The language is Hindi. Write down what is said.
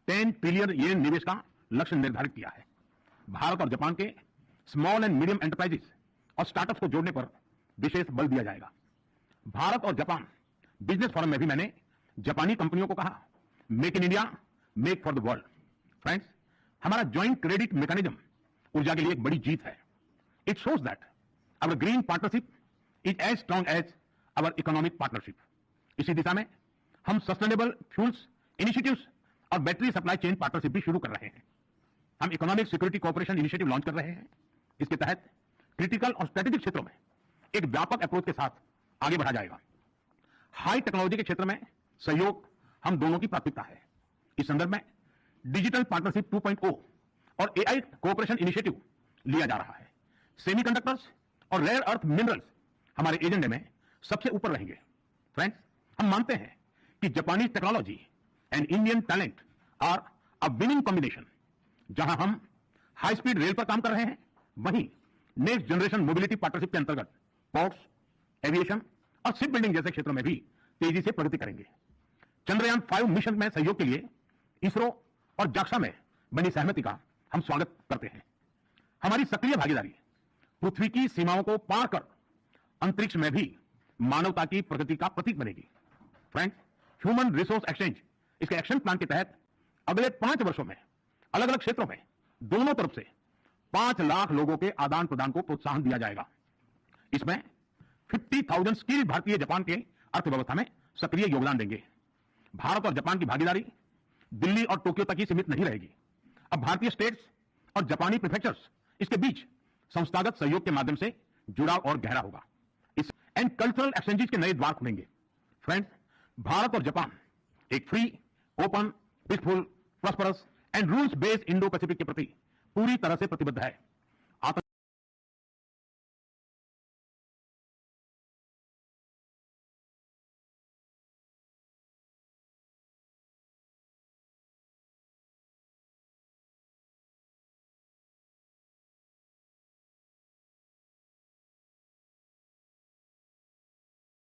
10 ट्रिलियन येन निवेश का लक्ष्य निर्धारित किया है। भारत और जापान के स्मॉल एंड मीडियम एंटरप्राइजेस और स्टार्टअप्स को जोड़ने पर विशेष बल दिया जाएगा। भारत और जापान बिजनेस फोरम में भी मैंने जापानी कंपनियों को कहा, make in India, make for the world. Friends, हमारा ज्वाइंट क्रेडिट मैकेनिज्म ऊर्जा के लिए एक बड़ी जीत है। It shows that our green partnership is as strong as our economic partnership. इसी दिशा में हम सस्टेनेबल फ्यूल्स इनिशिएटिव्स और बैटरी सप्लाई चेन पार्टनरशिप भी शुरू कर रहे हैं। हम economic security cooperation initiative launch कर रहे हैं। इसके तहत क्रिटिकल और स्ट्रेटेजिक क्षेत्रों में एक व्यापक अप्रोच के साथ आगे बढ़ा जाएगा। हाई टेक्नोलॉजी के क्षेत्र में सहयोग हम दोनों की प्राथमिकता है। इस संदर्भ में डिजिटल पार्टनरशिप 2.0 और एआई कोऑपरेशन इनिशिएटिव लिया जा रहा है। सेमीकंडक्टर्स और रेयर अर्थ मिनरल्स हमारे एजेंडे में सबसे ऊपर रहेंगे। फ्रेंड्स, हम मानते हैं कि जापानी technology and Indian talent are a winning combination. जहां हम हाई स्पीड रेल पर काम कर रहे हैं, वहीं नेक्स्ट जनरेशन मोबिलिटी पार्टनरशिप के अंतर्गत पोर्ट्स, एविएशन और शिप बिल्डिंग जैसे क्षेत्रों में भी तेजी से प्रगति करेंगे। चंद्रयान 5 मिशन में सहयोग के लिए इसरो और जाक्सा में बनी सहमति का हम स्वागत करते हैं। हमारी सक्रिय भागीदारी पृथ्वी की सीमाओं को पार कर अंतरिक्ष में भी मानवता की प्रगति का प्रतीक बनेगी। फ्रेंड्स, ह्यूमन रिसोर्स एक्सचेंज इसके एक्शन प्लान के तहत अगले 5 वर्षों में अलग अलग क्षेत्रों में दोनों तरफ से 5 लाख लोगों के आदान प्रदान को प्रोत्साहन दिया जाएगा। इसमें 50,000 स्किल भारतीय जापान के अर्थव्यवस्था में सक्रिय योगदान देंगे। भारत और जापान की भागीदारी दिल्ली और टोक्यो तक ही सीमित नहीं रहेगी। अब भारतीय स्टेट्स और जापानी प्रीफेक्चर्स इसके बीच संस्थागत सहयोग के माध्यम से जुड़ाव और गहरा होगा। इस एंड कल्चरल एक्सचेंजेस के नए द्वार खुलेंगे। फ्रेंड्स, भारत और जापान एक free, open, peaceful, prosperous and rules based Indo Pacific के प्रति पूरी तरह से प्रतिबद्ध है।